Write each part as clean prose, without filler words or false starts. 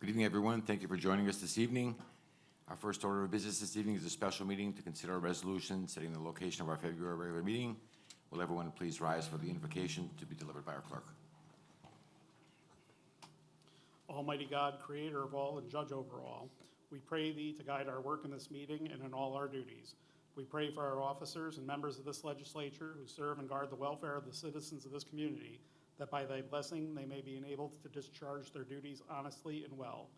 Good evening, everyone. Thank you for joining us this evening. Our first order of business this evening is a special meeting to consider a resolution setting the location of our February regular meeting. Will everyone please rise for the invocation to be delivered by our clerk? Almighty God, creator of all and judge over all, we pray thee to guide our work in this meeting and in all our duties. We pray for our officers and members of this legislature who serve and guard the welfare of the citizens of this community, that by thy blessing they may be enabled to discharge their duties honestly and well.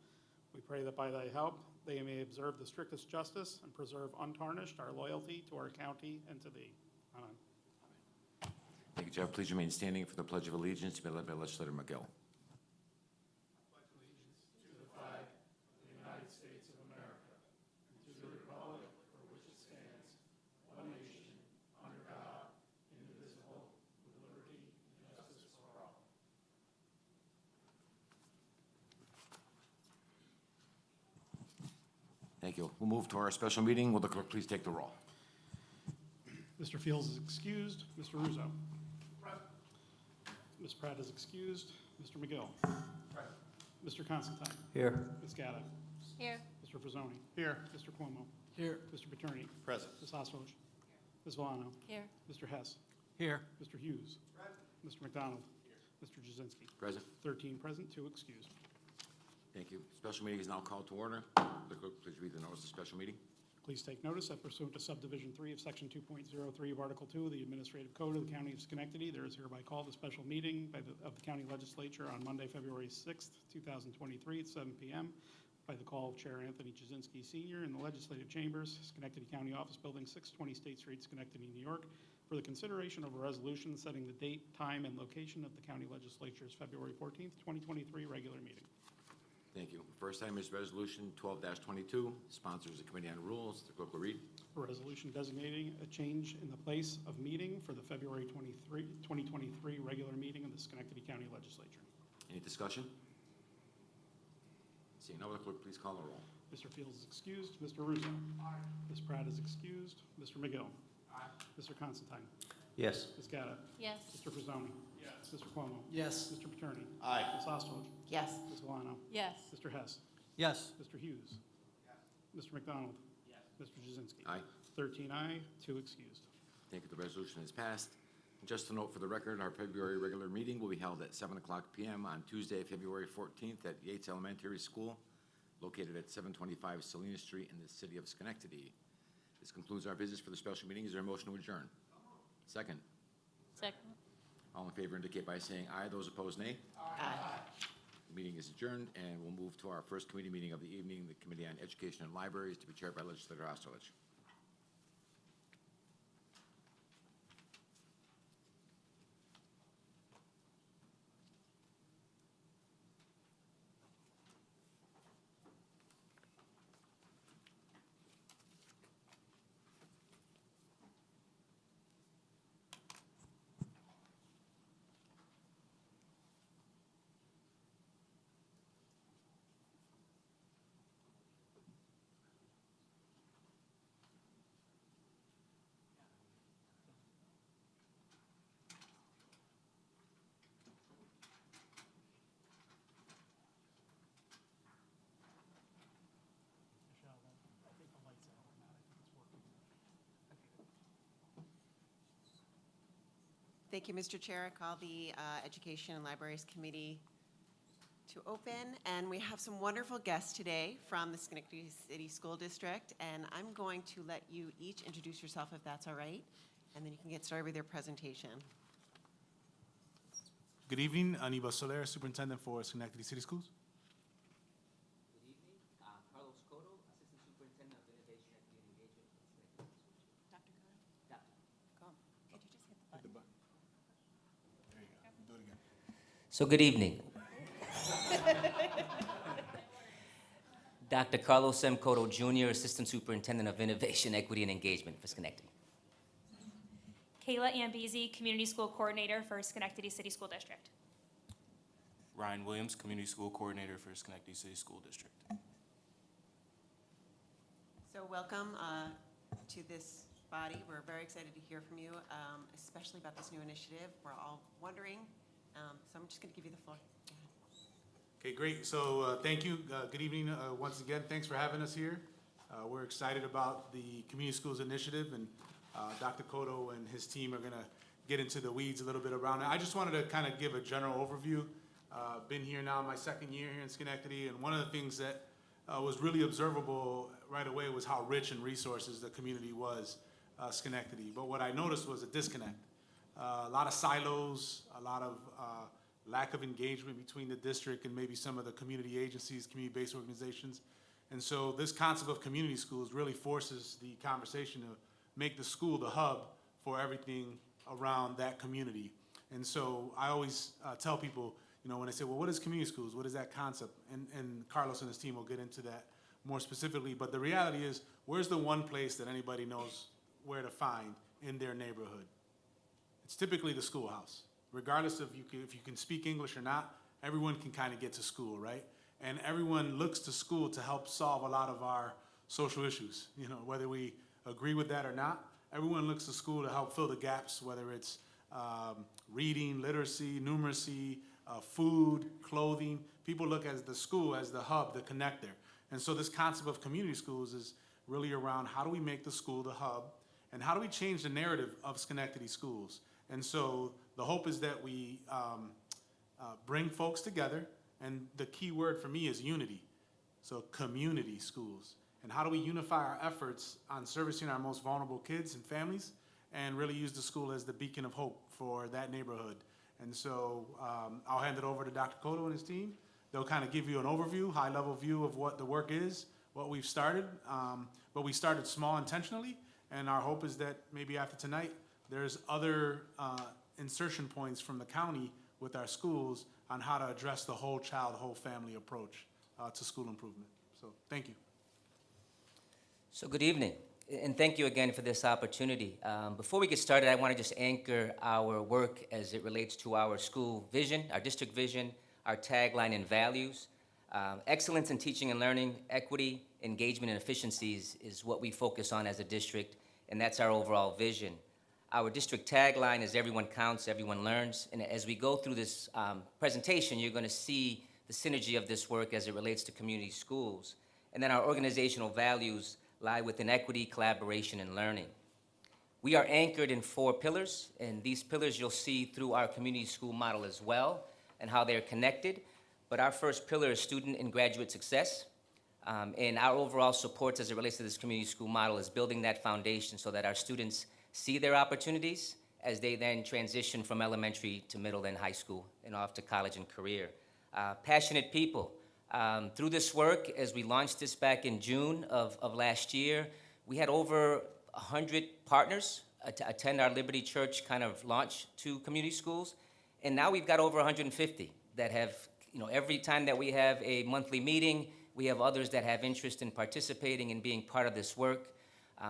We pray that by thy help they may observe the strictest justice and preserve untarnished our loyalty to our county and to thee. Amen. Thank you, Jeff. Please remain standing for the Pledge of Allegiance to be led by Legislator McGill. Thank you. We'll move to our special meeting. Will the clerk please take the roll? Mr. Fields is excused. Mr. Russo. Ms. Pratt is excused. Mr. McGill. Mr. Constantine. Here. Ms. Gatta. Here. Mr. Frazzoni. Here. Mr. Cuomo. Here. Mr. Paterni. Present. Ms. Ostoch. Ms. Villano. Here. Mr. Hess. Here. Mr. Hughes. Mr. McDonald. Mr. Jasinski. Present. 13 present, 2 excused. Thank you. Special meeting is now called to order. The clerk please read the notice of special meeting. Please take notice that pursuant to subdivision 3 of section 2.03 of Article 2 of the Administrative Code of the County of Schenectady, there is hereby called a special meeting of the County Legislature on Monday, February 6th, 2023 at 7 p.m. by the call of Chair Anthony Jasinski Sr. in the Legislative Chambers, Schenectady County Office Building, 620 State Street, Schenectady, New York, for the consideration of a resolution setting the date, time, and location of the County Legislature's February 14th, 2023 regular meeting. Thank you. First item is Resolution 12-22, sponsors the Committee on Rules. The clerk will read. A resolution designating a change in the place of meeting for the February 2023 regular meeting of the Schenectady County Legislature. Any discussion? Seeing no, the clerk please call the roll. Mr. Fields is excused. Mr. Russo. Aye. Ms. Pratt is excused. Mr. McGill. Aye. Mr. Constantine. Yes. Ms. Gatta. Yes. Mr. Frazzoni. Yes. Mr. Cuomo. Yes. Mr. Paterni. Aye. Ms. Ostoch. Yes. Ms. Villano. Yes. Mr. Hess. Yes. Mr. Hughes. Yes. Mr. McDonald. Yes. Mr. Jasinski. Aye. 13 aye, 2 excused. Thank you. The resolution is passed. Just a note for the record, our February regular meeting will be held at 7 o'clock p.m. on Tuesday, February 14th at Yates Elementary School, located at 725 Salina Street in the city of Schenectady. This concludes our business for the special meeting. Is there a motion to adjourn? Second. Second. All in favor indicate by saying aye. Those opposed, nay. Aye. The meeting is adjourned, and we'll move to our first committee meeting of the evening, the Committee on Education and Libraries, to be chaired by Legislator Ostoch. Thank you, Mr. Chair. I call the Education and Libraries Committee to open, and we have some wonderful guests today from the Schenectady City School District, and I'm going to let you each introduce yourself if that's all right, and then you can get started with your presentation. Good evening, Aníbal Soler, Superintendent for Schenectady City Schools. Good evening, Carlos Cotto, Assistant Superintendent of Innovation, Equity, and Engagement for Schenectady City Schools. Dr. Cotto, could you just hit the button? There you go. Do it again. So good evening. Dr. Carlos M. Cotto Jr., Assistant Superintendent of Innovation, Equity, and Engagement for Schenectady. Kayla Ambezi, Community School Coordinator for Schenectady City School District. Ryan Williams, Community School Coordinator for Schenectady City School District. So welcome to this body. We're very excited to hear from you, especially about this new initiative. We're all wondering, so I'm just going to give you the floor. Okay, great. So thank you. Good evening once again. Thanks for having us here. We're excited about the Community Schools Initiative, and Dr. Cotto and his team are going to get into the weeds a little bit around it. I just wanted to kind of give a general overview. Been here now my second year here in Schenectady, and one of the things that was really observable right away was how rich in resources the community was, Schenectady. But what I noticed was a disconnect. A lot of silos, a lot of lack of engagement between the district and maybe some of the community agencies, community-based organizations. And so this concept of community schools really forces the conversation to make the school the hub for everything around that community. And so I always tell people, you know, when they say, well, what is community schools? What is that concept? And Carlos and his team will get into that more specifically. But the reality is, where's the one place that anybody knows where to find in their neighborhood? It's typically the schoolhouse. Regardless of if you can speak English or not, everyone can kind of get to school, right? And everyone looks to school to help solve a lot of our social issues, you know, whether we agree with that or not. Everyone looks to school to help fill the gaps, whether it's reading, literacy, numeracy, food, clothing. People look at the school as the hub, the connector. And so this concept of community schools is really around how do we make the school the hub, and how do we change the narrative of Schenectady schools? And so the hope is that we bring folks together, and the key word for me is unity. So community schools. And how do we unify our efforts on servicing our most vulnerable kids and families, and really use the school as the beacon of hope for that neighborhood? And so I'll hand it over to Dr. Cotto and his team. They'll kind of give you an overview, high-level view of what the work is, what we've started. But we started small intentionally, and our hope is that maybe after tonight, there's other insertion points from the county with our schools on how to address the whole child, whole family approach to school improvement. So thank you. So good evening, and thank you again for this opportunity. Before we get started, I want to just anchor our work as it relates to our school vision, our district vision, our tagline and values. Excellence in teaching and learning, equity, engagement, and efficiencies is what we focus on as a district, and that's our overall vision. Our district tagline is everyone counts, everyone learns, and as we go through this presentation, you're going to see the synergy of this work as it relates to community schools. And then our organizational values lie within equity, collaboration, and learning. We are anchored in 4 pillars, and these pillars you'll see through our community school model as well, and how they're connected. But our first pillar is student and graduate success, and our overall supports as it relates to this community school model is building that foundation so that our students see their opportunities as they then transition from elementary to middle and high school and off to college and career. Passionate people. Through this work, as we launched this back in June of last year, we had over 100 partners attend our Liberty Church kind of launch to community schools. And now we've got over 150 that have, you know, every time that we have a monthly meeting, we have others that have interest in participating and being part of this work.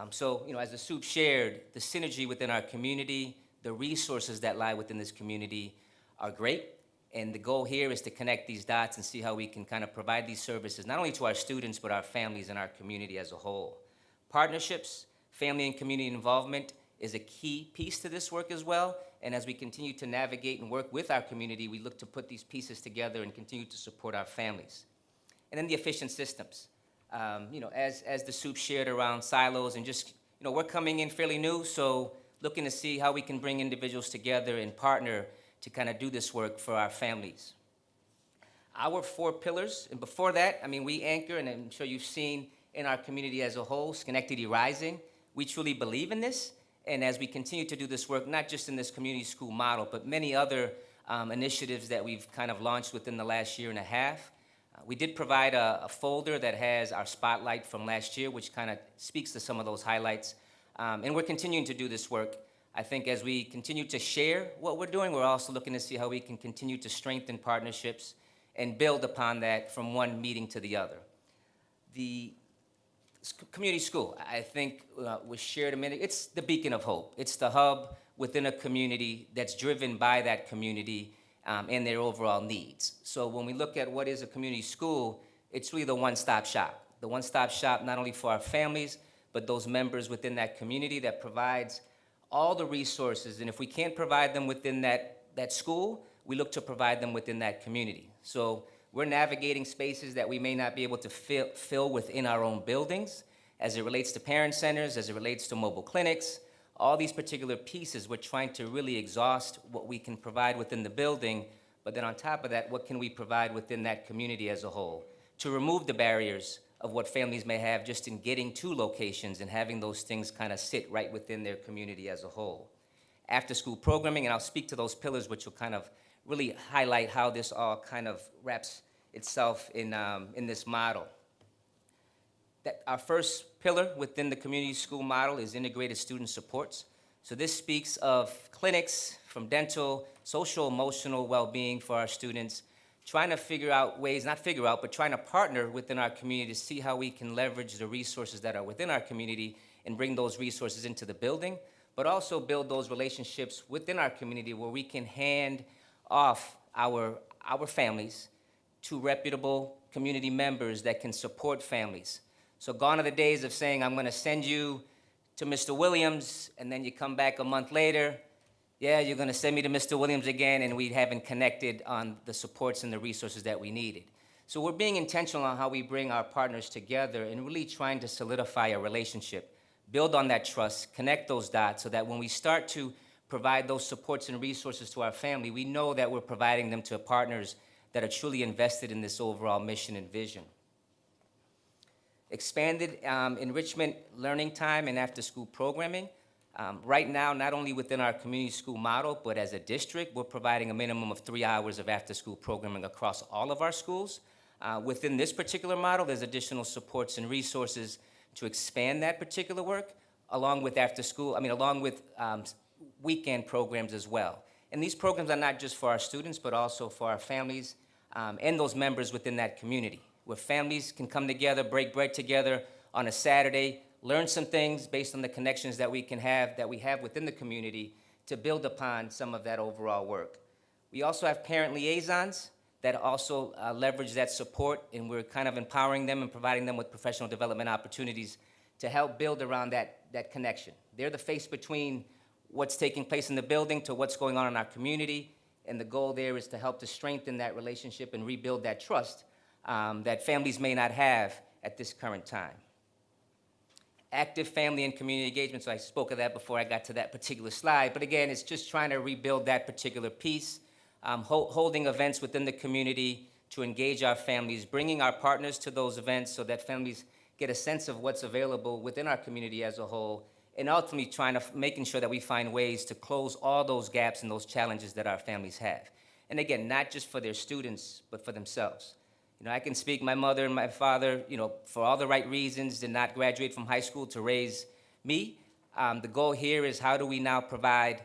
So, you know, as the soup shared, the synergy within our community, the resources that lie within this community are great. And the goal here is to connect these dots and see how we can kind of provide these services, not only to our students, but our families and our community as a whole. Partnerships, family and community involvement is a key piece to this work as well. And as we continue to navigate and work with our community, we look to put these pieces together and continue to support our families. And then the efficient systems. You know, as the soup shared around silos and just, you know, we're coming in fairly new, so looking to see how we can bring individuals together and partner to kind of do this work for our families. Our 4 pillars, and before that, I mean, we anchor, and I'm sure you've seen in our community as a whole, Schenectady Rising. We truly believe in this, and as we continue to do this work, not just in this community school model, but many other initiatives that we've kind of launched within the last year and a half. We did provide a folder that has our spotlight from last year, which kind of speaks to some of those highlights. And we're continuing to do this work. I think as we continue to share what we're doing, we're also looking to see how we can continue to strengthen partnerships and build upon that from one meeting to the other. The community school, I think, was shared a minute. It's the beacon of hope. It's the hub within a community that's driven by that community and their overall needs. So when we look at what is a community school, it's really the one-stop shop. The one-stop shop not only for our families, but those members within that community that provides all the resources. And if we can't provide them within that school, we look to provide them within that community. So we're navigating spaces that we may not be able to fill within our own buildings, as it relates to parent centers, as it relates to mobile clinics, all these particular pieces, we're trying to really exhaust what we can provide within the building, but then on top of that, what can we provide within that community as a whole? To remove the barriers of what families may have just in getting to locations and having those things kind of sit right within their community as a whole. After-school programming, and I'll speak to those pillars, which will kind of really highlight how this all kind of wraps itself in this model. Our first pillar within the community school model is integrated student supports. So this speaks of clinics from dental, social, emotional well-being for our students, trying to figure out ways, not figure out, but trying to partner within our community to see how we can leverage the resources that are within our community and bring those resources into the building, but also build those relationships within our community where we can hand off our families to reputable community members that can support families. So gone are the days of saying, I'm gonna send you to Mr. Williams, and then you come back a month later, yeah, you're gonna send me to Mr. Williams again, and we haven't connected on the supports and the resources that we needed. So we're being intentional on how we bring our partners together and really trying to solidify a relationship, build on that trust, connect those dots so that when we start to provide those supports and resources to our family, we know that we're providing them to partners that are truly invested in this overall mission and vision. Expanded enrichment learning time and after-school programming. Right now, not only within our community school model, but as a district, we're providing a minimum of 3 hours of after-school programming across all of our schools. Within this particular model, there's additional supports and resources to expand that particular work, along with weekend programs as well. And these programs are not just for our students, but also for our families and those members within that community, where families can come together, break bread together on a Saturday, learn some things based on the connections that we have within the community to build upon some of that overall work. We also have parent liaisons that also leverage that support, and we're kind of empowering them and providing them with professional development opportunities to help build around that connection. They're the face between what's taking place in the building to what's going on in our community, and the goal there is to help to strengthen that relationship and rebuild that trust that families may not have at this current time. Active family and community engagement, so I spoke of that before I got to that particular slide, but again, it's just trying to rebuild that particular piece, holding events within the community to engage our families, bringing our partners to those events so that families get a sense of what's available within our community as a whole, and ultimately making sure that we find ways to close all those gaps and those challenges that our families have. And again, not just for their students, but for themselves. You know, I can speak, my mother and my father, you know, for all the right reasons, did not graduate from high school to raise me. The goal here is how do we now provide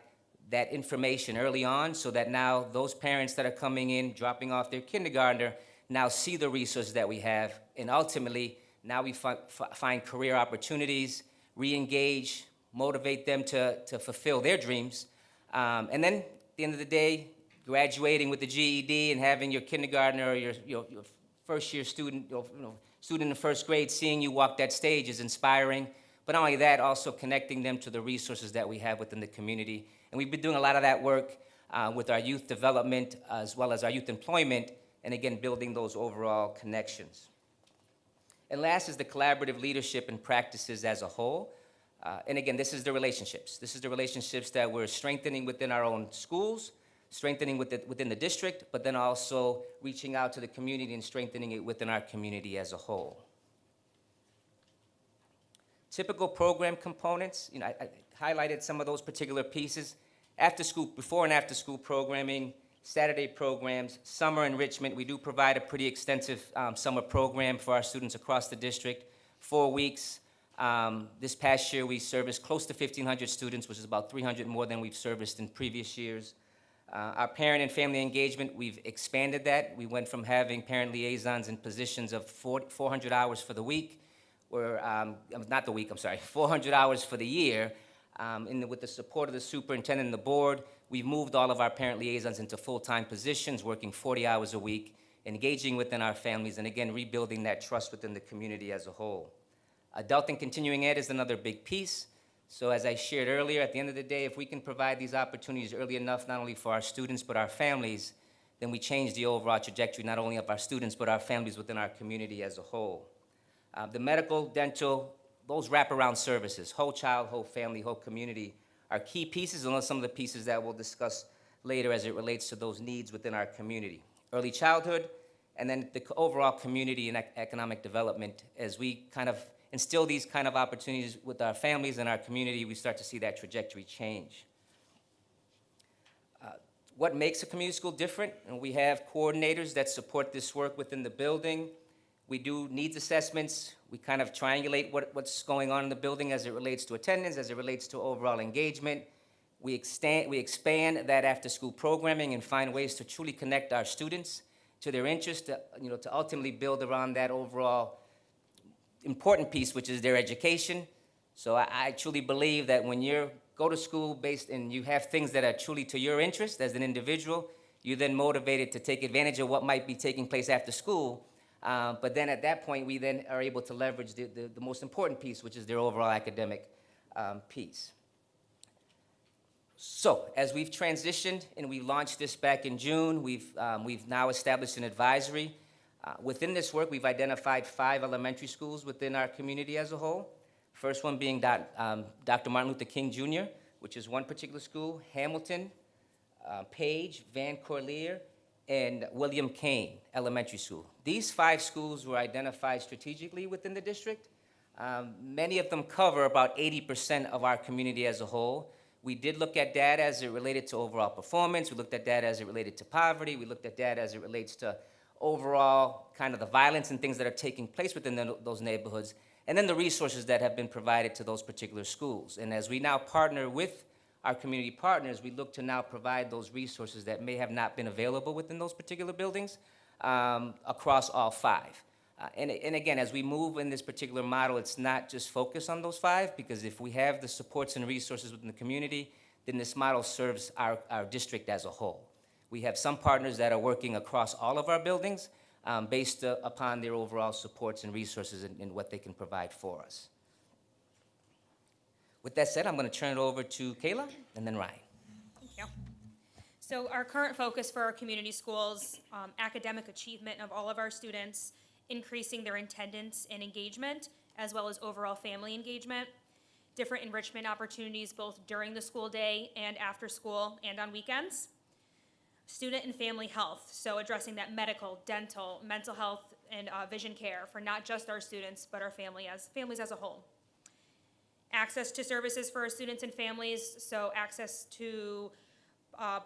that information early on so that now those parents that are coming in, dropping off their kindergartner, now see the resources that we have, and ultimately, now we find career opportunities, re-engage, motivate them to fulfill their dreams. And then, at the end of the day, graduating with the GED and having your kindergartner or your first-year student, student in first grade, seeing you walk that stage is inspiring. But not only that, also connecting them to the resources that we have within the community. And we've been doing a lot of that work with our youth development as well as our youth employment, and again, building those overall connections. And last is the collaborative leadership and practices as a whole. And again, this is the relationships. This is the relationships that we're strengthening within our own schools, strengthening within the district, but then also reaching out to the community and strengthening it within our community as a whole. Typical program components, you know, I highlighted some of those particular pieces. Before and after school programming, Saturday programs, summer enrichment. We do provide a pretty extensive summer program for our students across the district, 4 weeks. This past year, we serviced close to 1,500 students, which is about 300 more than we've serviced in previous years. Our parent and family engagement, we've expanded that. We went from having parent liaisons in positions of 400 hours for the week, or not the week, I'm sorry, 400 hours for the year. And with the support of the superintendent and the board, we've moved all of our parent liaisons into full-time positions, working 40 hours a week, engaging within our families, and again, rebuilding that trust within the community as a whole. Adult and continuing ed is another big piece. So as I shared earlier, at the end of the day, if we can provide these opportunities early enough, not only for our students, but our families, then we change the overall trajectory not only of our students, but our families within our community as a whole. The medical, dental, those wraparound services, whole child, whole family, whole community, are key pieces, and those are some of the pieces that we'll discuss later as it relates to those needs within our community. Early childhood, and then the overall community and economic development. As we kind of instill these kind of opportunities with our families and our community, we start to see that trajectory change. What makes a community school different? And we have coordinators that support this work within the building. We do needs assessments. We kind of triangulate what's going on in the building as it relates to attendance, as it relates to overall engagement. We expand that after-school programming and find ways to truly connect our students to their interests, to ultimately build around that overall important piece, which is their education. So I truly believe that when you go to school based and you have things that are truly to your interest as an individual, you're then motivated to take advantage of what might be taking place after school. But then at that point, we then are able to leverage the most important piece, which is their overall academic piece. So as we've transitioned and we launched this back in June, we've now established an advisory. Within this work, we've identified 5 elementary schools within our community as a whole. First one being Dr. Martin Luther King Jr., which is one particular school, Hamilton, Page, Van Corlear, and William Kane Elementary School. These 5 schools were identified strategically within the district. Many of them cover about 80% of our community as a whole. We did look at data as it related to overall performance. We looked at data as it related to poverty. We looked at data as it relates to overall kind of the violence and things that are taking place within those neighborhoods, and then the resources that have been provided to those particular schools. And as we now partner with our community partners, we look to now provide those resources that may have not been available within those particular buildings across all 5. And again, as we move in this particular model, it's not just focused on those 5, because if we have the supports and resources within the community, then this model serves our district as a whole. We have some partners that are working across all of our buildings based upon their overall supports and resources and what they can provide for us. With that said, I'm going to turn it over to Kayla and then Ryan. Thank you. So our current focus for our community schools, academic achievement of all of our students, increasing their attendance and engagement, as well as overall family engagement, different enrichment opportunities both during the school day and after school and on weekends, student and family health, so addressing that medical, dental, mental health, and vision care for not just our students, but our families as a whole. Access to services for our students and families, so access to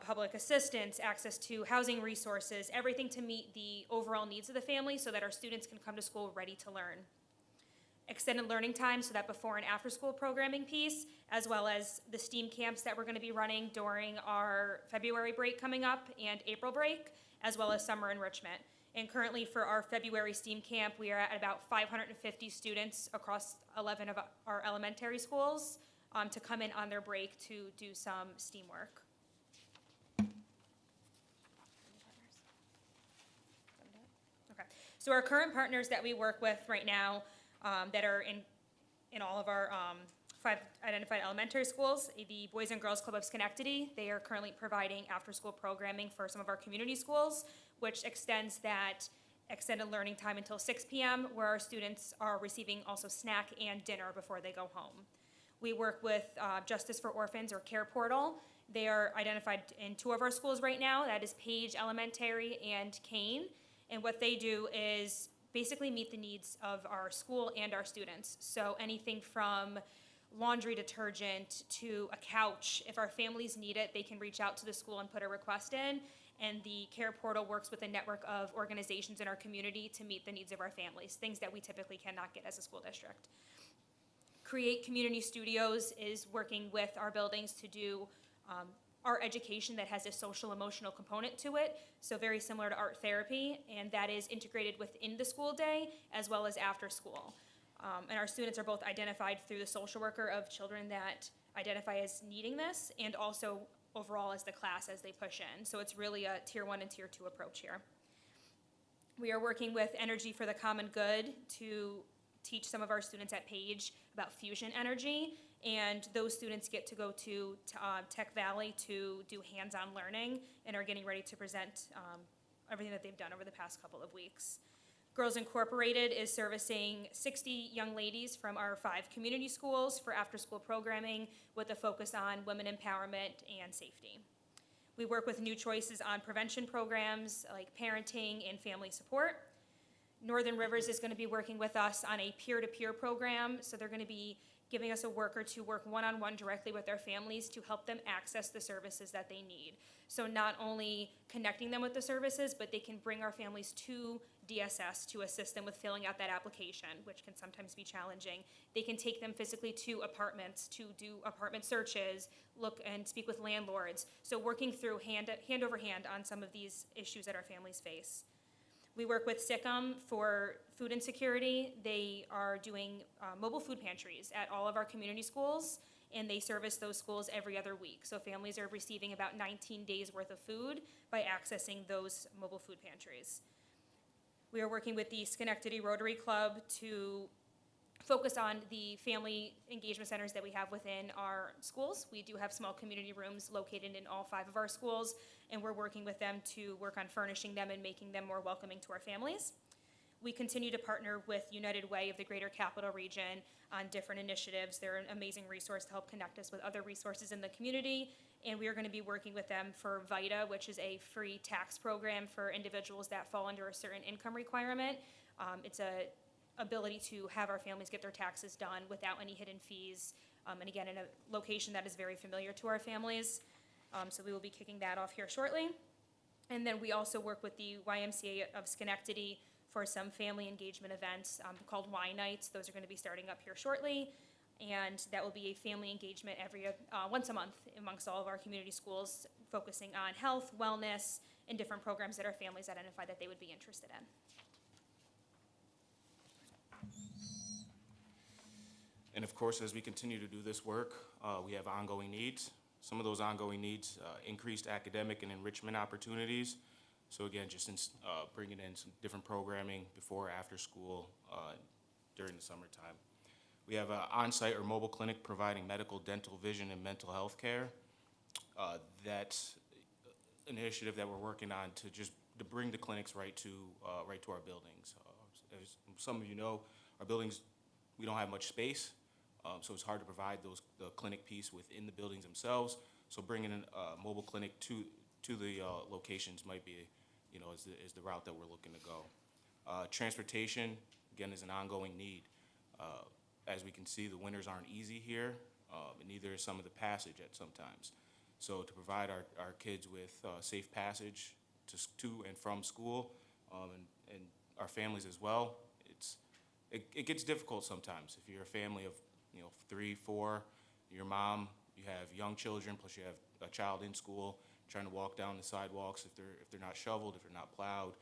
public assistance, access to housing resources, everything to meet the overall needs of the family so that our students can come to school ready to learn. Extended learning time, so that before and after school programming piece, as well as the STEAM camps that we're going to be running during our February break coming up and April break, as well as summer enrichment. And currently for our February STEAM camp, we are at about 550 students across 11 of our elementary schools to come in on their break to do some STEAM work. Okay, so our current partners that we work with right now that are in all of our 5 identified elementary schools, the Boys and Girls Club of Schenectady, they are currently providing after-school programming for some of our community schools, which extends that extended learning time until 6 p.m., where our students are receiving also snack and dinner before they go home. We work with Justice for Orphans, or Care Portal. They are identified in 2 of our schools right now. That is Page Elementary and Kane. And what they do is basically meet the needs of our school and our students. So anything from laundry detergent to a couch. If our families need it, they can reach out to the school and put a request in. And the Care Portal works with a network of organizations in our community to meet the needs of our families, things that we typically cannot get as a school district. Create Community Studios is working with our buildings to do art education that has a social emotional component to it, so very similar to art therapy, and that is integrated within the school day as well as after school. And our students are both identified through the social worker of children that identify as needing this, and also overall as the class as they push in. So it's really a tier 1 and tier 2 approach here. We are working with Energy for the Common Good to teach some of our students at Page about fusion energy And those students get to go to Tech Valley to do hands-on learning and are getting ready to present everything that they've done over the past couple of weeks. Girls Incorporated is servicing 60 young ladies from our 5 community schools for after-school programming with a focus on women empowerment and safety. We work with New Choices on prevention programs like parenting and family support. Northern Rivers is going to be working with us on a peer-to-peer program, so they're going to be giving us a worker to work one-on-one directly with their families to help them access the services that they need. So not only connecting them with the services, but they can bring our families to DSS to assist them with filling out that application, which can sometimes be challenging. They can take them physically to apartments to do apartment searches, look and speak with landlords. So working through hand over hand on some of these issues that our families face. We work with SICM for food insecurity. They are doing mobile food pantries at all of our community schools, and they service those schools every other week. So families are receiving about 19 days worth of food by accessing those mobile food pantries. We are working with the Schenectady Rotary Club to focus on the family engagement centers that we have within our schools. We do have small community rooms located in all 5 of our schools, and we're working with them to work on furnishing them and making them more welcoming to our families. We continue to partner with United Way of the Greater Capital Region on different initiatives. They're an amazing resource to help connect us with other resources in the community, and we are going to be working with them for VITA, which is a free tax program for individuals that fall under a certain income requirement. It's a ability to have our families get their taxes done without any hidden fees, and again, in a location that is very familiar to our families. So we will be kicking that off here shortly. And then we also work with the YMCA of Schenectady for some family engagement events called Y Nights. Those are going to be starting up here shortly. And that will be a family engagement once a month amongst all of our community schools, focusing on health, wellness, and different programs that our families identify that they would be interested in. And of course, as we continue to do this work, we have ongoing needs. Some of those ongoing needs, increased academic and enrichment opportunities. So again, just bringing in some different programming before or after school during the summertime. We have an on-site or mobile clinic providing medical, dental, vision, and mental health care. That's an initiative that we're working on to bring the clinics right to our buildings. As some of you know, our buildings, we don't have much space. So it's hard to provide the clinic piece within the buildings themselves. So bringing a mobile clinic to the locations might be, is the route that we're looking to go. Transportation, again, is an ongoing need. As we can see, the winters aren't easy here, and neither is some of the passage at sometimes. So to provide our kids with safe passage to and from school, and our families as well, it gets difficult sometimes. If you're a family of 3, 4, your mom, you have young children, plus you have a child in school, trying to walk down the sidewalks if they're not shoveled, if they're not plowed,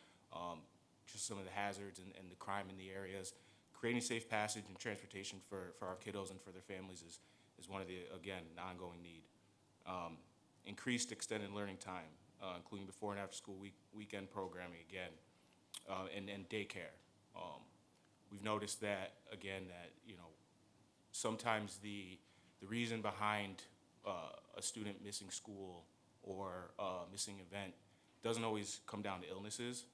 just some of the hazards and the crime in the areas. Creating safe passage and transportation for our kiddos and for their families is one of the, again, an ongoing need. Increased extended learning time, including before and after school weekend programming again, and daycare. We've noticed that, again, sometimes the reason behind a student missing school or missing event doesn't always come down to illnesses.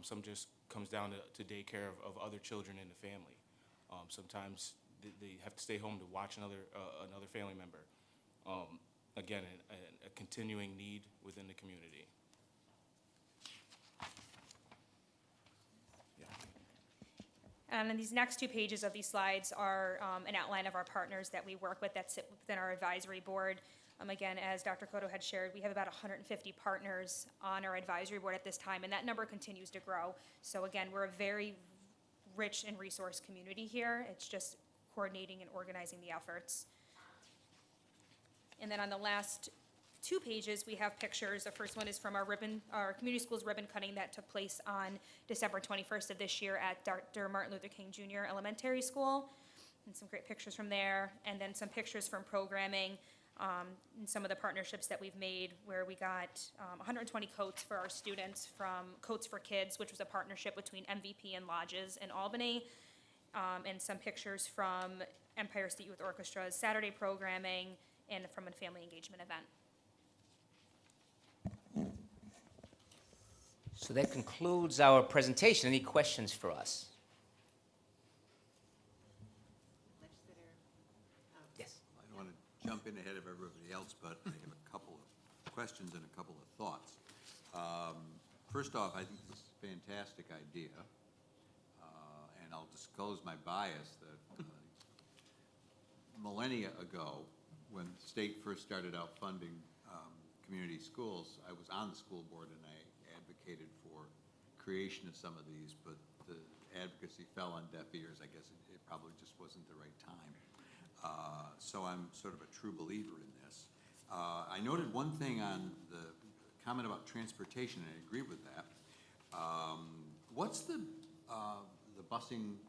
Some just comes down to daycare of other children in the family. Sometimes they have to stay home to watch another family member. Again, a continuing need within the community. And these next 2 pages of these slides are an outline of our partners that we work with that sit within our advisory board. Again, as Dr. Cotto had shared, we have about 150 partners on our advisory board at this time, and that number continues to grow. So again, we're a very rich and resource community here. It's just coordinating and organizing the efforts. And then on the last 2 pages, we have pictures. The first one is from our community schools ribbon cutting that took place on December 21st of this year at Dr. Martin Luther King Jr. Elementary School. And some great pictures from there. And then some pictures from programming and some of the partnerships that we've made, where we got 120 coats for our students from Coats for Kids, which was a partnership between MVP and Lodges in Albany. and some pictures from Empire State Youth Orchestra's Saturday programming and from a family engagement event. So that concludes our presentation. Any questions for us? Legislator, Yes. I don't want to jump in ahead of everybody else, but I have a couple of questions and a couple of thoughts. First off, I think this is a fantastic idea, and I'll disclose my bias that millennia ago, when the state first started out funding community schools, I was on the school board and I advocated for creation of some of these, but the advocacy fell on deaf ears. I guess it probably just wasn't the right time. So I'm sort of a true believer in this. I noted one thing on the comment about transportation, and I agree with that. What's the busing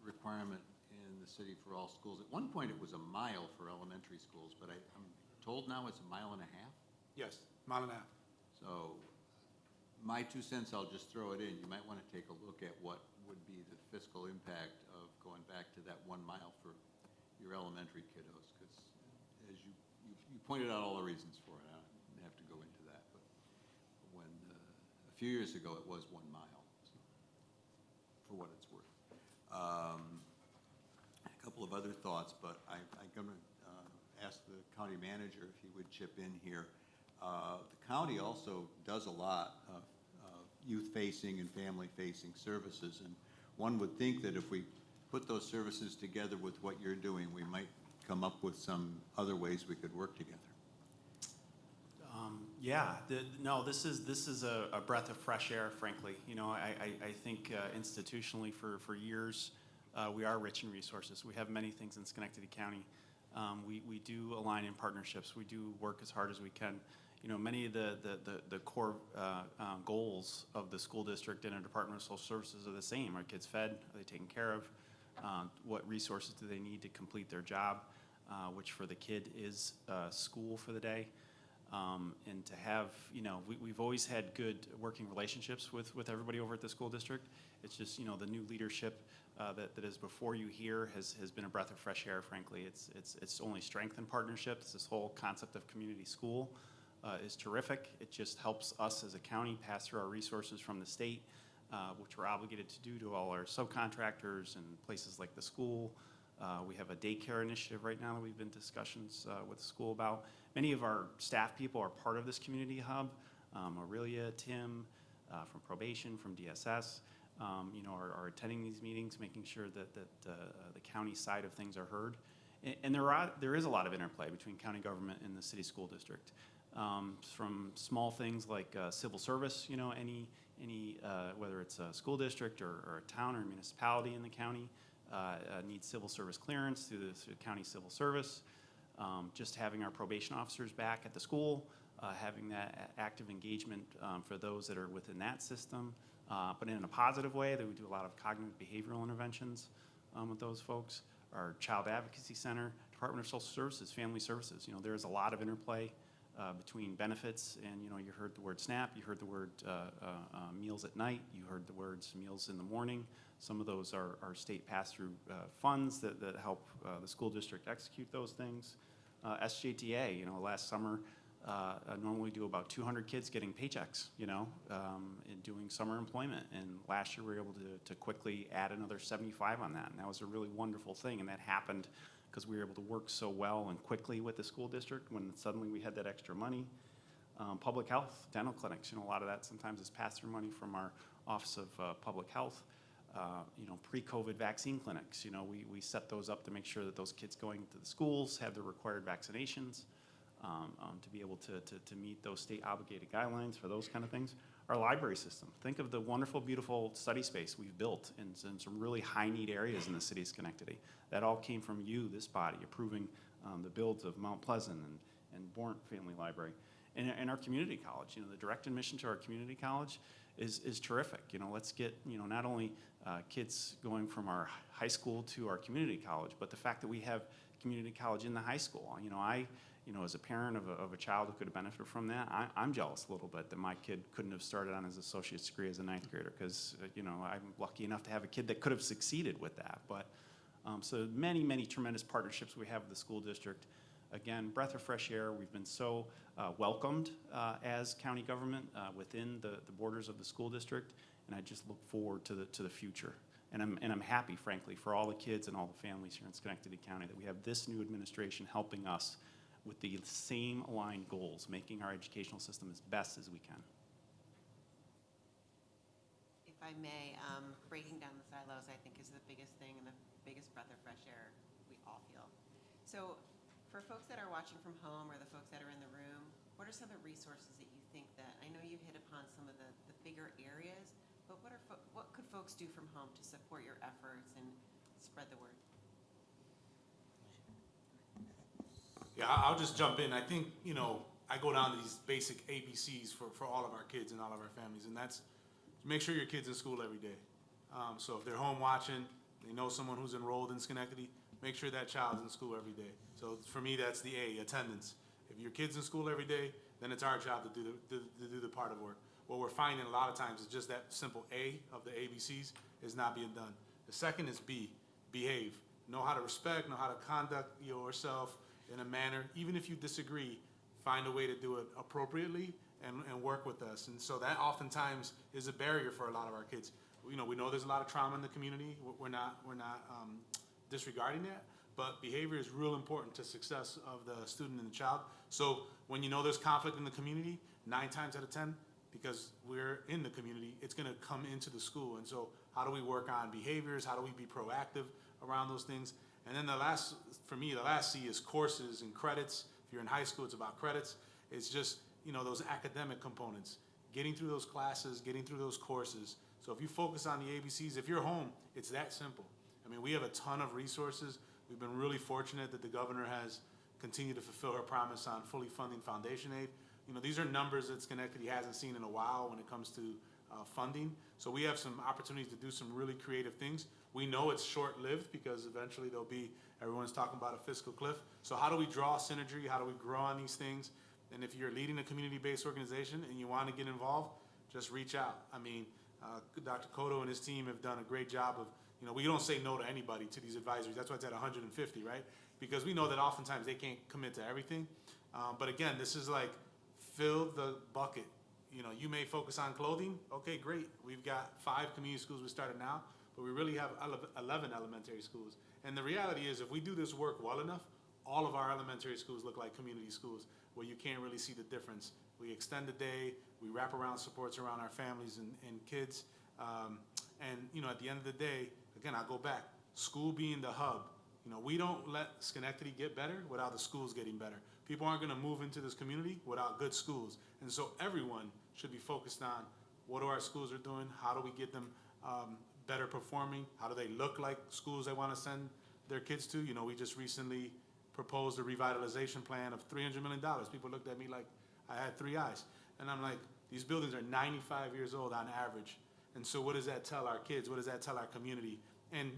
requirement in the city for all schools? At one point, it was a mile for elementary schools, but I'm told now it's a mile and a half. Yes, mile and a half. So my 2 cents, I'll just throw it in. You might want to take a look at what would be the fiscal impact of going back to that 1 mile for your elementary kiddos, because as you pointed out all the reasons for it. I don't have to go into that, but when a few years ago it was 1 mile, so, for what it's worth. A couple of other thoughts, but I'm going to ask the county manager if he would chip in here. The county also does a lot of youth-facing and family-facing services, and one would think that if we put those services together with what you're doing, we might come up with some other ways we could work together. No, this is a breath of fresh air, frankly. You know, I think institutionally for years, we are rich in resources. We have many things in Schenectady County. We do align in partnerships. We do work as hard as we can. You know, many of the core goals of the school district and our Department of Social Services are the same. Are kids fed? Are they taken care of? What resources do they need to complete their job, which for the kid is school for the day. And to have, you know, we've always had good working relationships with everybody over at the school district. It's just, you know, the new leadership that is before you here has been a breath of fresh air, frankly. It's only strengthened partnerships. This whole concept of community school is terrific. It just helps us as a county pass through our resources from the state, which we're obligated to do to all our subcontractors and places like the school. We have a daycare initiative right now that we've been in discussions with the school about. Many of our staff people are part of this community hub. Aurelia, Tim from probation, from DSS, you know, are attending these meetings, making sure that the county side of things are heard. And there is a lot of interplay between county government and the city school district. From small things like civil service, you know, any whether it's a school district or a town or a municipality in the county needs civil service clearance through the county civil service. Just having our probation officers back at the school, having that active engagement for those that are within that system, but in a positive way, that we do a lot of cognitive behavioral interventions with those folks. Our Child Advocacy Center, Department of Social Services, Family Services, you know, there's a lot of interplay between benefits and, you know, you heard the word SNAP, you heard the word meals at night, you heard the words meals in the morning. Some of those are state pass-through funds that help the school district execute those things. SJTA, you know, last summer, normally do about 200 kids getting paychecks, you know, and doing summer employment. And last year we were able to quickly add another 75 on that. And that was a really wonderful thing. And that happened because we were able to work so well and quickly with the school district when suddenly we had that extra money. Public health, dental clinics, you know, a lot of that sometimes is pass-through money from our Office of Public Health. You know, pre-COVID vaccine clinics, you know, we set those up to make sure that those kids going to the schools have the required vaccinations to be able to meet those state obligated guidelines for those kind of things. Our library system, think of the wonderful, beautiful study space we've built in some really high need areas in the city of Schenectady. That all came from you, this body, approving the builds of Mount Pleasant and Bourne Family Library. And our community college, you know, the direct admission to our community college is terrific. You know, let's get, you know, not only kids going from our high school to our community college, but the fact that we have community college in the high school. You know, as a parent of a child who could have benefited from that, I'm jealous a little bit that my kid couldn't have started on his associate's degree as a ninth grader, because, I'm lucky enough to have a kid that could have succeeded with that. But, so many, many tremendous partnerships we have with the school district. Again, breath of fresh air. We've been so welcomed as county government within the borders of the school district, and I just look forward to the future. And I'm happy, frankly, for all the kids and all the families here in Schenectady County that we have this new administration helping us with the same aligned goals, making our educational system as best as we can. If I may, breaking down the silos, I think, is the biggest thing and the biggest breath of fresh air we all feel. So for folks that are watching from home or the folks that are in the room, what are some of the resources that you think that, I know you hit upon some of the bigger areas, but what could folks do from home to support your efforts and spread the word? Yeah, I'll just jump in. I think, I go down to these basic ABCs for all of our kids and all of our families, and that's make sure your kid's in school every day. So if they're home watching, they know someone who's enrolled in Schenectady, make sure that child's in school every day. So for me, that's the A, attendance. If your kid's in school every day, then it's our job to do the part of work. What we're finding a lot of times is just that simple A of the ABCs is not being done. The second is B, behave. Know how to respect, know how to conduct yourself in a manner, even if you disagree, find a way to do it appropriately and work with us. And so that oftentimes is a barrier for a lot of our kids. We know there's a lot of trauma in the community. We're not disregarding that, but behavior is real important to success of the student and the child. So when there's conflict in the community, 9 times out of 10, because we're in the community, it's gonna come into the school. And so how do we work on behaviors? How do we be proactive around those things? And then the last C is courses and credits. If you're in high school, it's about credits. It's just, those academic components, getting through those classes, getting through those courses. So if you focus on the ABCs, if you're home, it's that simple. I mean, we have a ton of resources. We've been really fortunate that the governor has continued to fulfill her promise on fully funding foundation aid. These are numbers that Schenectady hasn't seen in a while when it comes to funding. So we have some opportunities to do some really creative things. We know it's short-lived because eventually everyone's talking about a fiscal cliff. So how do we draw synergy? How do we grow on these things? And if you're leading a community-based organization and you want to get involved, just reach out. I mean, Dr. Cotto and his team have done a great job of, we don't say no to anybody to these advisories. That's why it's at 150, right? Because we know that oftentimes they can't commit to everything. But again, this is like, fill the bucket. You may focus on clothing. Okay, great. We've got 5 community schools we started now, but we really have 11 elementary schools. And the reality is, if we do this work well enough, all of our elementary schools look like community schools where you can't really see the difference. We extend the day, we wrap around supports around our families and kids. And at the end of the day, again, I'll go back, school being the hub. We don't let Schenectady get better without the schools getting better. People aren't gonna move into this community without good schools. And so everyone should be focused on what our schools are doing, how do we get them better performing, how do they look like schools they wanna send their kids to. We just recently proposed a revitalization plan of $300 million. People looked at me like I had 3 eyes. And I'm like, these buildings are 95 years old on average. And so what does that tell our kids? What does that tell our community? And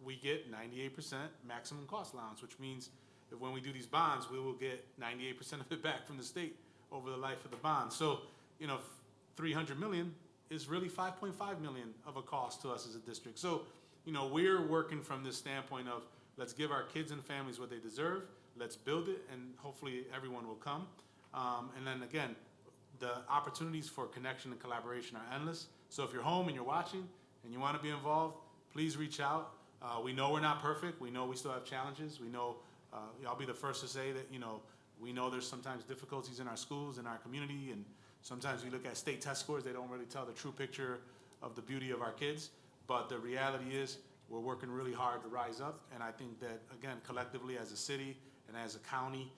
we get 98% maximum cost allowance, which means if when we do these bonds, we will get 98% of it back from the state over the life of the bond. So, $300 million is really $5.5 million of a cost to us as a district. So, we're working from this standpoint of let's give our kids and families what they deserve, let's build it, and hopefully everyone will come. And then again, the opportunities for connection and collaboration are endless. So if you're home and you're watching and you want to be involved, please reach out. We know we're not perfect. We know we still have challenges. We know, I'll be the first to say that, we know there's sometimes difficulties in our schools, in our community, and sometimes we look at state test scores, they don't really tell the true picture of the beauty of our kids. But the reality is we're working really hard to rise up. And I think that, again, collectively as a city and as a county,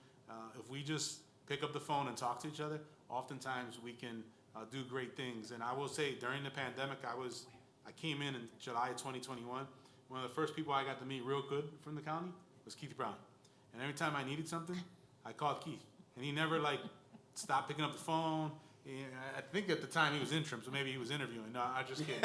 if we just pick up the phone and talk to each other, oftentimes we can do great things. And I will say during the pandemic, I came in July of 2021. One of the first people I got to meet real good from the county was Keith Brown. And every time I needed something, I called Keith. And he never stopped picking up the phone. I think at the time he was interim, so maybe he was interviewing. No, I just kidding.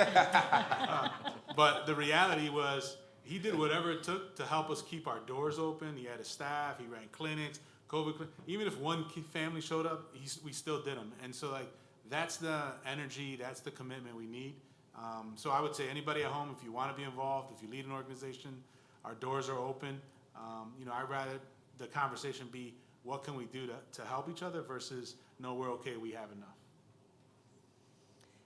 But the reality was he did whatever it took to help us keep our doors open. He had a staff, he ran clinics, COVID, even if one family showed up, we still did them. And so like, that's the energy, that's the commitment we need. So I would say anybody at home, if you want to be involved, if you lead an organization, our doors are open. I'd rather the conversation be, what can we do to help each other versus, no, we're okay, we have enough.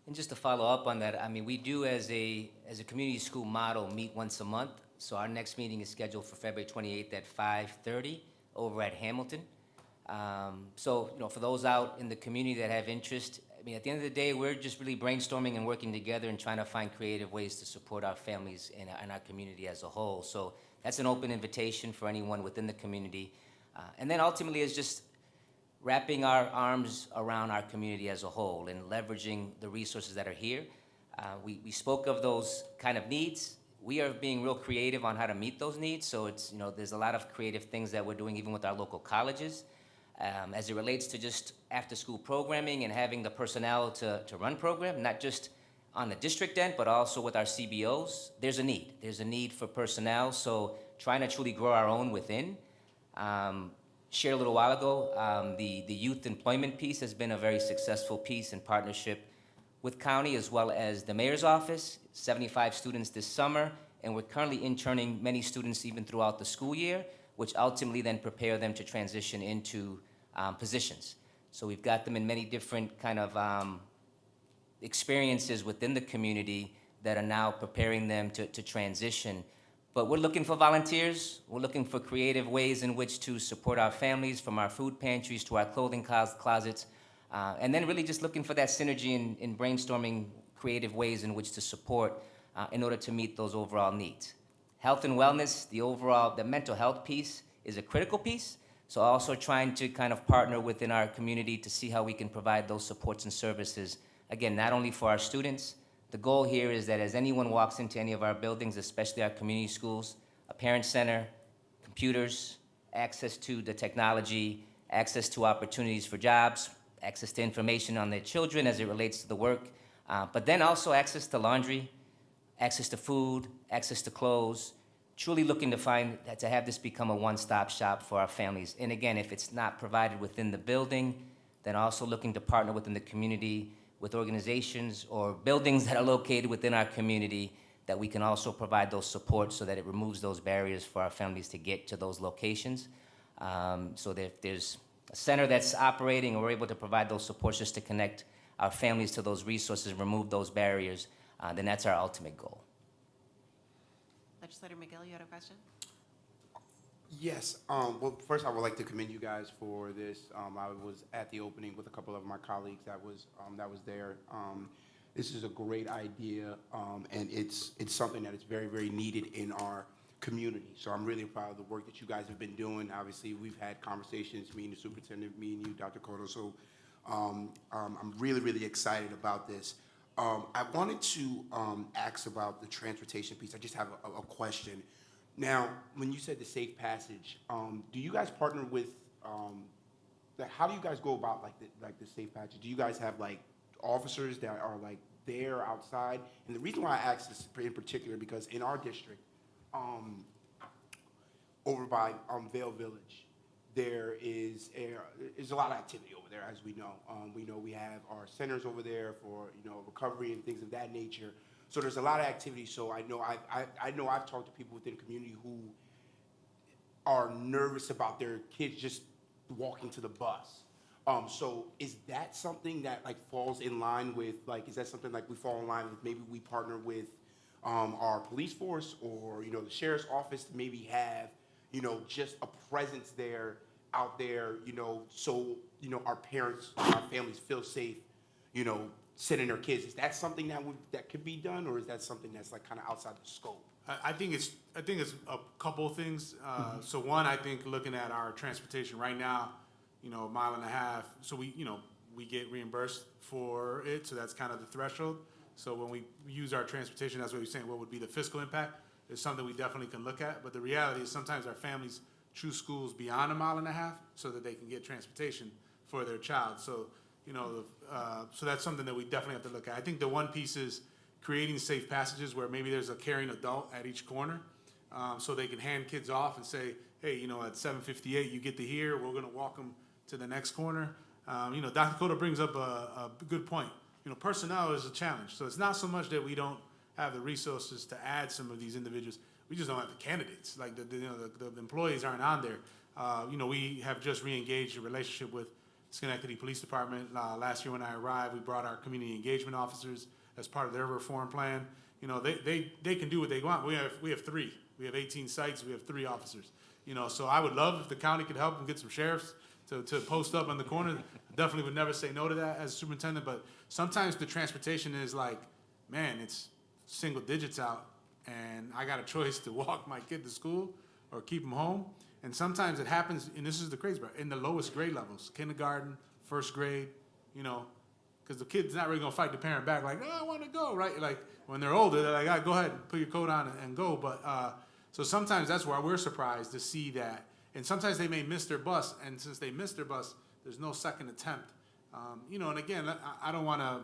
And just to follow up on that, I mean, we do as a community school model meet once a month. So our next meeting is scheduled for February 28th at 5:30 over at Hamilton. So, for those out in the community that have interest, I mean, at the end of the day, we're just really brainstorming and working together and trying to find creative ways to support our families and our community as a whole. So that's an open invitation for anyone within the community. And then ultimately it's just wrapping our arms around our community as a whole and leveraging the resources that are here. We spoke of those kind of needs. We are being real creative on how to meet those needs. So it's, there's a lot of creative things that we're doing even with our local colleges. As it relates to just after-school programming and having the personnel to run program, not just on the district end, but also with our CBOs, there's a need. There's a need for personnel, so trying to truly grow our own within. Shared a little while ago, the youth employment piece has been a very successful piece in partnership with county as well as the mayor's office, 75 students this summer, and we're currently interning many students even throughout the school year, which ultimately then prepare them to transition into positions. So we've got them in many different kind of experiences within the community that are now preparing them to transition. But we're looking for volunteers. We're looking for creative ways in which to support our families, from our food pantries to our clothing closets, and then really just looking for that synergy in brainstorming creative ways in which to support in order to meet those overall needs. Health and wellness, the mental health piece is a critical piece. So also trying to kind of partner within our community to see how we can provide those supports and services, again, not only for our students. The goal here is that as anyone walks into any of our buildings, especially our community schools, a parent center, computers, access to the technology, access to opportunities for jobs, access to information on their children as it relates to the work, but then also access to laundry, access to food, access to clothes, truly looking to have this become a one-stop shop for our families. And again, if it's not provided within the building, then also looking to partner within the community with organizations or buildings that are located within our community that we can also provide those supports so that it removes those barriers for our families to get to those locations. So that if there's a center that's operating and we're able to provide those supports just to connect our families to those resources, remove those barriers, then that's our ultimate goal. Legislator McGill, you had a question? Yes. Well, first I would like to commend you guys for this. I was at the opening with a couple of my colleagues that was there. This is a great idea, and it's something that is very, very needed in our community. So I'm really proud of the work that you guys have been doing. Obviously, we've had conversations, me and the superintendent, me and you, Dr. Cotto. So I'm really, really excited about this. I wanted to ask about the transportation piece. I just have a question. Now, when you said the safe passage, do you guys partner with, how do you guys go about the safe passage? Do you guys have officers that are there outside? And the reason why I ask this in particular, because in our district, over by Vale Village, there's a lot of activity over there, as we know. We know we have our centers over there for recovery and things of that nature. So there's a lot of activity. So I know I've talked to people within the community who are nervous about their kids just walking to the bus. So is that something that falls in line with is that something we fall in line with? Maybe we partner with our police force or the sheriff's office to maybe have just a presence out there, so our parents, our families feel safe, sending their kids. Is that something that could be done, or is that something that's kind of outside the scope? I think it's a couple of things. So one, I think looking at our transportation right now, a mile and a half. So we get reimbursed for it. So that's kind of the threshold. So when we use our transportation, that's what we're saying. What would be the fiscal impact? Is something we definitely can look at. But the reality is sometimes our families choose schools beyond a mile and a half so that they can get transportation for their child. So so that's something that we definitely have to look at. I think the one piece is creating safe passages where maybe there's a caring adult at each corner so they can hand kids off and say, hey, you know, at 7:58, you get to here, we're gonna walk them to the next corner. You know, Dr. Cotto brings up a good point. You know, personnel is a challenge. So it's not so much that we don't have the resources to add some of these individuals. We just don't have the candidates. Like the employees aren't on there. You know, we have just re-engaged a relationship with Schenectady Police Department. Last year when I arrived, we brought our community engagement officers as part of their reform plan. You know, they can do what they want. We have three. We have 18 sites. We have 3 officers. You know, so I would love if the county could help and get some sheriffs to post up on the corner. Definitely would never say no to that as a superintendent, but sometimes the transportation is like, man, it's single digits out, and I got a choice to walk my kid to school or keep him home. And sometimes it happens, and this is the crazy part, in the lowest grade levels, kindergarten, first grade, you know, because the kid's not really gonna fight the parent back like, no, I wanna go, right? Like, when they're older, they're like, all right, go ahead, put your coat on and go. But, so sometimes that's why we're surprised to see that. And sometimes they may miss their bus, and since they miss their bus, there's no second attempt. You know, and again, I don't wanna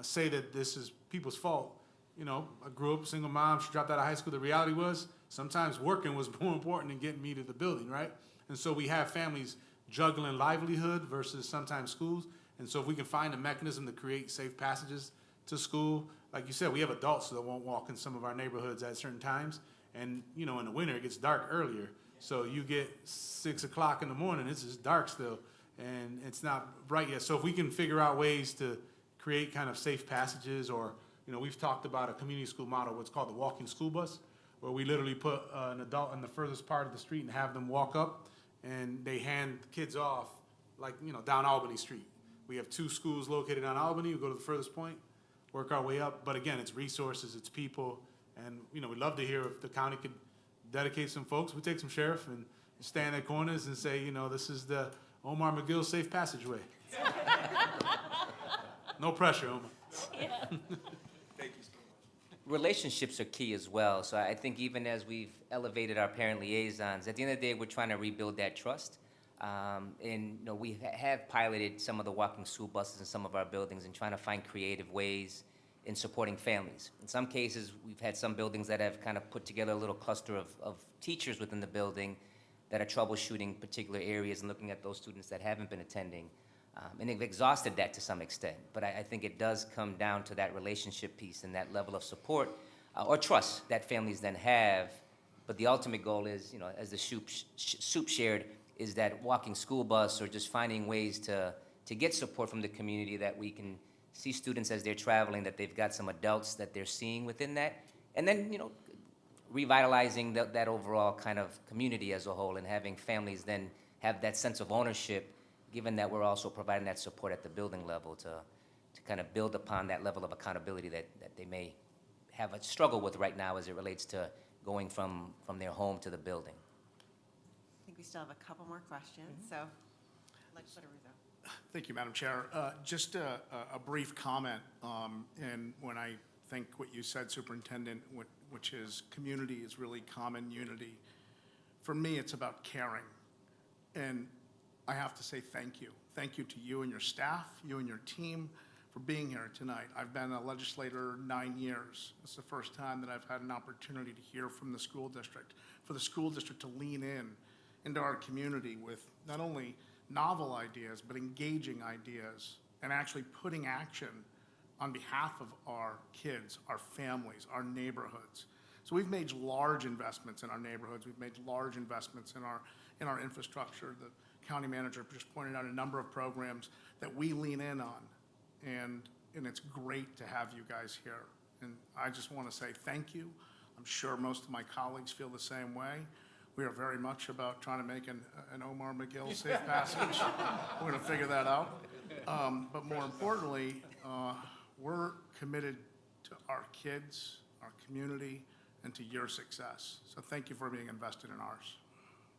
say that this is people's fault. You know, I grew up single mom, she dropped out of high school. The reality was sometimes working was more important than getting me to the building, right? And so we have families juggling livelihood versus sometimes schools. And so if we can find a mechanism to create safe passages to school, like you said, we have adults that won't walk in some of our neighborhoods at certain times. And, you know, in the winter, it gets dark earlier. So you get 6 o'clock in the morning, it's just dark still, and it's not bright yet. So if we can figure out ways to create kind of safe passages, or, you know, we've talked about a community school model, what's called the walking school bus, where we literally put an adult in the furthest part of the street and have them walk up, and they hand kids off, like, you know, down Albany Street. We have 2 schools located on Albany. We go to the furthest point, work our way up. But again, it's resources, it's people, and, you know, we'd love to hear if the county could dedicate some folks. We take some sheriff and stand at corners and say, you know, this is the Omar McGill Safe Passageway. No pressure, Omar. Yeah. Relationships are key as well. So I think even as we've elevated our parent liaisons, at the end of the day, we're trying to rebuild that trust. And, you know, we have piloted some of the walking school buses in some of our buildings and trying to find creative ways in supporting families. In some cases, we've had some buildings that have kind of put together a little cluster of teachers within the building that are troubleshooting particular areas and looking at those students that haven't been attending. And they've exhausted that to some extent. But I think it does come down to that relationship piece and that level of support or trust that families then have. But the ultimate goal is, you know, as the soup shared, is that walking school bus or just finding ways to get support from the community, that we can see students as they're traveling, that they've got some adults that they're seeing within that. And then, you know, revitalizing that overall kind of community as a whole, and having families then have that sense of ownership, given that we're also providing that support at the building level to kind of build upon that level of accountability that they may have a struggle with right now as it relates to going from their home to the building. I think we still have a couple more questions, so Legislator Rizzo. Thank you, Madam Chair. Just a brief comment, and when I think what you said, Superintendent, which is community is really common unity. For me, it's about caring. And I have to say thank you. Thank you to you and your staff, you and your team for being here tonight. I've been a legislator 9 years. It's the first time that I've had an opportunity to hear from the school district, for the school district to lean in into our community with not only novel ideas, but engaging ideas, and actually putting action on behalf of our kids, our families, our neighborhoods. So we've made large investments in our neighborhoods. We've made large investments in our infrastructure. The county manager just pointed out a number of programs that we lean in on, and it's great to have you guys here. And I just want to say thank you. I'm sure most of my colleagues feel the same way. We are very much about trying to make an Omar McGill safe passage. We're going to figure that out. But more importantly, we're committed to our kids, our community, and to your success. So thank you for being invested in ours.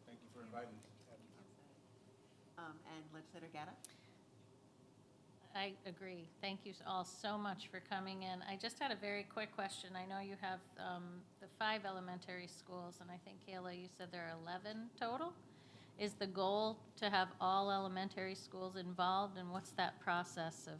Thank you for inviting me. And Legislator Gatta? I agree. Thank you all so much for coming in. I just had a very quick question. I know you have the 5 elementary schools, and I think, Kayla, you said there are 11 total. Is the goal to have all elementary schools involved, and what's that process of?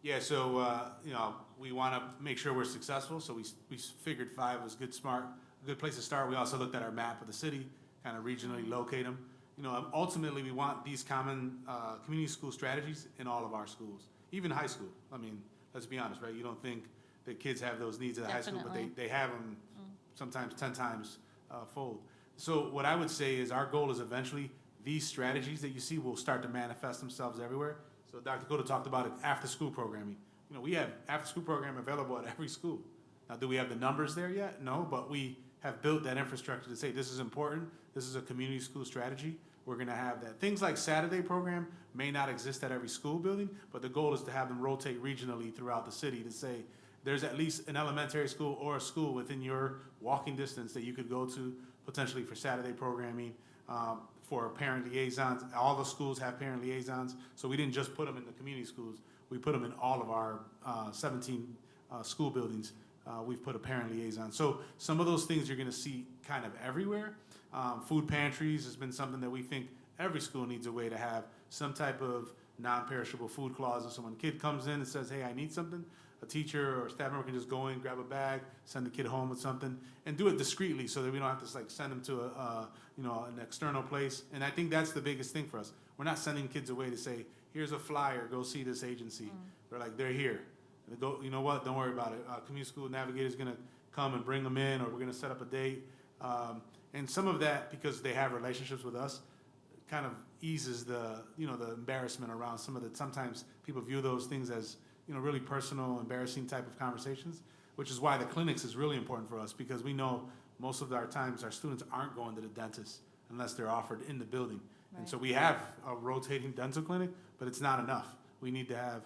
Yeah, so, you know, we want to make sure we're successful, so we figured 5 was good, smart a good place to start. We also looked at our map of the city, kind of regionally locate them. You know, ultimately, we want these common community school strategies in all of our schools, even high school. I mean, let's be honest, right? You don't think that kids have those needs at high school, but Definitely. they have them sometimes 10 times fold. So what I would say is our goal is eventually these strategies that you see will start to manifest themselves everywhere. So Dr. Cota talked about it, after-school programming. You know, we have after-school program available at every school. Now, do we have the numbers there yet? No, but we have built that infrastructure to say this is important. This is a community school strategy. We're going to have that. Things like Saturday program may not exist at every school building, but the goal is to have them rotate regionally throughout the city to say there's at least an elementary school or a school within your walking distance that you could go to potentially for Saturday programming, for parent liaisons. All the schools have parent liaisons, so we didn't just put them in the community schools. We put them in all of our 17 school buildings. We've put a parent liaison. So some of those things you're going to see kind of everywhere. Food pantries has been something that we think every school needs a way to have some type of non-perishable food clause. So when a kid comes in and says, hey, I need something, a teacher or a staff member can just go in, grab a bag, send the kid home with something, and do it discreetly so that we don't have to like send them to an external place. And I think that's the biggest thing for us. We're not sending kids away to say, here's a flyer, go see this agency. They're like, they're here. They go, you know what, don't worry about it. Community school navigator is going to come and bring them in, or we're going to set up a date. And some of that, because they have relationships with us, kind of eases the embarrassment around some of the, sometimes people view those things as, really personal, embarrassing type of conversations, which is why the clinics is really important for us, because we know most of our times our students aren't going to the dentist unless they're offered in the building. Right. And so we have a rotating dental clinic, but it's not enough. We need to have,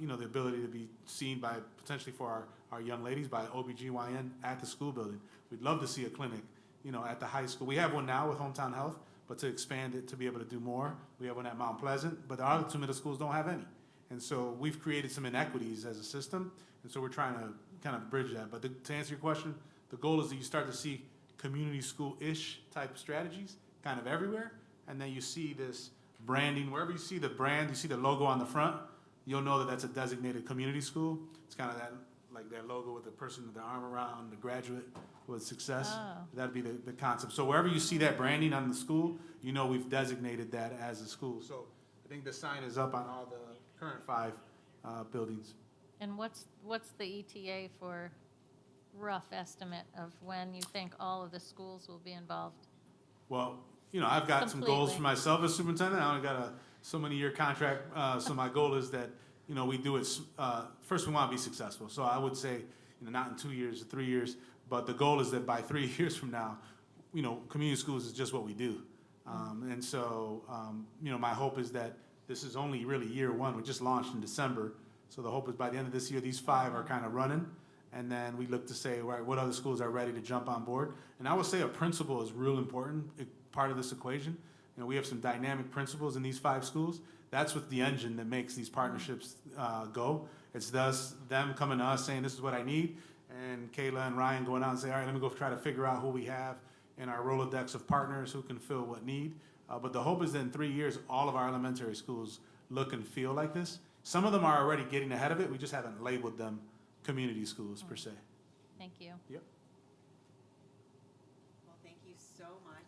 the ability to be seen by, potentially for our young ladies, by OBGYN at the school building. We'd love to see a clinic, at the high school. We have one now with Hometown Health, but to expand it to be able to do more, we have one at Mount Pleasant, but the other two middle schools don't have any. And so we've created some inequities as a system, and so we're trying to kind of bridge that. But to answer your question, the goal is that you start to see community school-ish type strategies kind of everywhere, and then you see this branding. Wherever you see the brand, you see the logo on the front, you'll know that that's a designated community school. It's kind of that, like that logo with the person with the arm around, the graduate with success. Oh. That'd be the concept. So wherever you see that branding on the school, we've designated that as a school. So I think the sign is up on all the current 5 buildings. And what's the ETA for rough estimate of when you think all of the schools will be involved? Well, I've got some goals Completely. for myself as superintendent. I only got a so many year contract. So my goal is that, we do it, first we want to be successful. So I would say, not in 2 years or 3 years, but the goal is that by 3 years from now, community schools is just what we do. And so, my hope is that this is only really year 1. We just launched in December. So the hope is by the end of this year, these 5 are kind of running. And then we look to say, right, what other schools are ready to jump on board? And I would say a principal is real important, part of this equation. We have some dynamic principals in these 5 schools. That's what the engine that makes these partnerships go. It's them coming to us saying, this is what I need. And Kayla and Ryan going out and say, all right, let me go try to figure out who we have in our Rolodex of partners who can fill what need. But the hope is that in 3 years, all of our elementary schools look and feel like this. Some of them are already getting ahead of it. We just haven't labeled them community schools per se. Thank you. Yep. Well, thank you so much.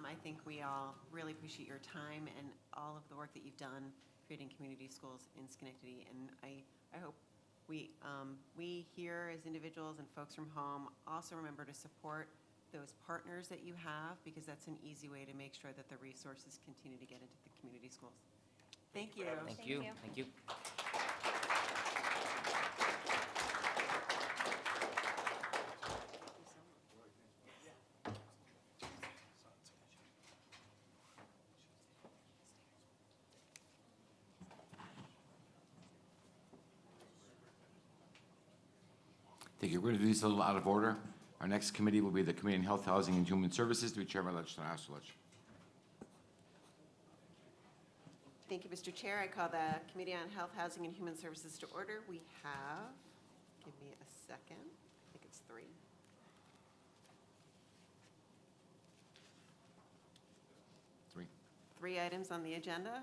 I think we all really appreciate your time and all of the work that you've done creating community schools in Schenectady. And I hope we here as individuals and folks from home also remember to support those partners that you have, because that's an easy way to make sure that the resources continue to get into the community schools. Thank you. Thank you. Thank you. Thank you. We're going to do this a little out of order. Our next committee will be the Committee on Health, Housing, and Human Services, to be chaired by Legislator Hasulich. Thank you, Mr. Chair. I call the Committee on Health, Housing, and Human Services to order. We have, give me a second, I think it's 3. Three items on the agenda.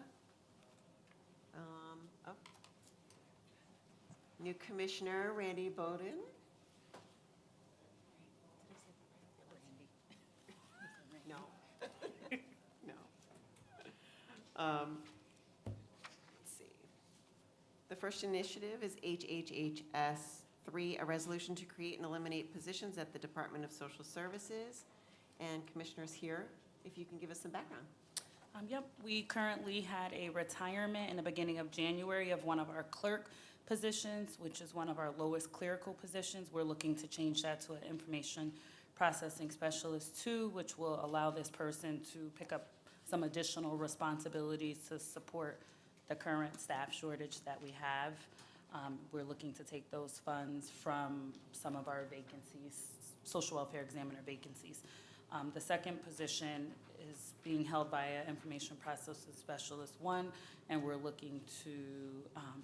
New Commissioner Randy Bowden. Let's see. The first initiative is HHHS 3, a resolution to create and eliminate positions at the Department of Social Services. And Commissioners here, if you can give us some background. Yep, we currently had a retirement in the beginning of January of one of our clerk positions, which is one of our lowest clerical positions. We're looking to change that to an information processing specialist 2, which will allow this person to pick up some additional responsibilities to support the current staff shortage that we have. We're looking to take those funds from some of our vacancies, social welfare examiner vacancies. The second position is being held by an information processing specialist 1, and we're looking to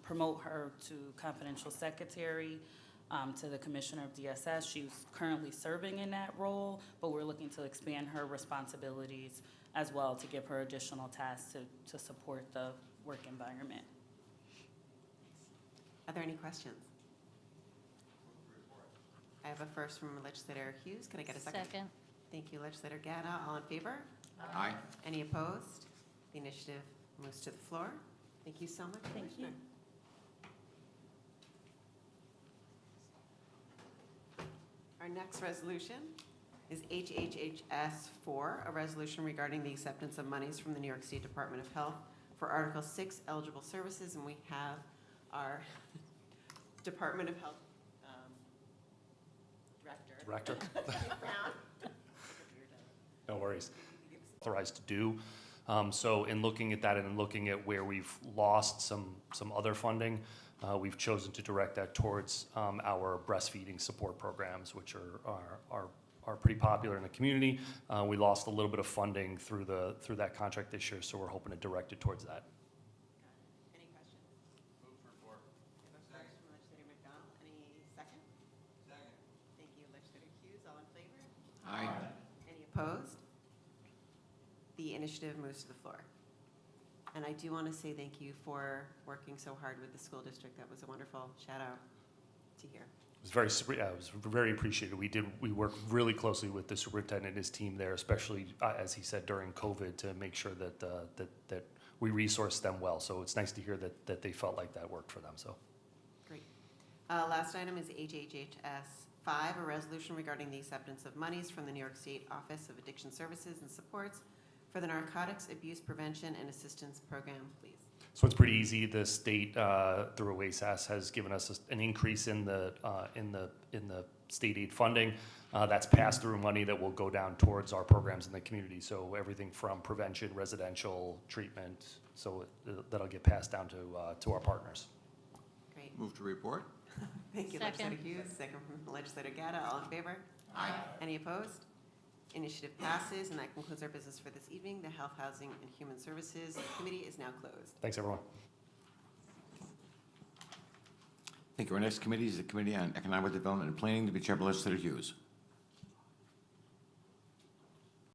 promote her to confidential secretary to the commissioner of DSS. She's currently serving in that role, but we're looking to expand her responsibilities as well to give her additional tasks to support the work environment. Are there any questions? I have a first from Legislator Hughes. Can I get a second? Second. Thank you, Legislator Gata. All in favor? Aye. Any opposed? The initiative moves to the floor. Thank you so much. Thank you. Our next resolution is HHHS 4, a resolution regarding the acceptance of monies from the New York State Department of Health for Article 6 eligible services, and we have our Department of Health Director. Brown. No worries. Authorized to do. So in looking at that and in looking at where we've lost some other funding, we've chosen to direct that towards our breastfeeding support programs, which are pretty popular in the community. We lost a little bit of funding through that contract this year, so we're hoping to direct it towards that. Any questions? Move for report. We have a first from Legislator McDonald. Any second? Second. Thank you, Legislator Hughes. All in favor? Aye. Any opposed? The initiative moves to the floor. And I do want to say thank you for working so hard with the school district. That was a wonderful shout out to hear. It was very appreciated. We worked really closely with the superintendent and his team there, especially as he said during COVID, to make sure that we resourced them well. So it's nice to hear that they felt like that worked for them. So Great. Last item is HHHS 5, a resolution regarding the acceptance of monies from the New York State Office of Addiction Services and Supports for the Narcotics Abuse Prevention and Assistance Program, please. So it's pretty easy. The state, through OASAS, has given us an increase in the state aid funding. That's pass-through money that will go down towards our programs in the community. So everything from prevention, residential treatment, so that'll get passed down to our partners. Great. Move to report. Thank you, Second. Legislator Hughes. Second from Legislator Gata. All in favor? Aye. Any opposed? Initiative passes, and that concludes our business for this evening. The Health, Housing, and Human Services Committee is now closed. Thanks, everyone. Thank you. Our next committee is the Committee on Economic Development and Planning, to be chaired by Legislator Hughes.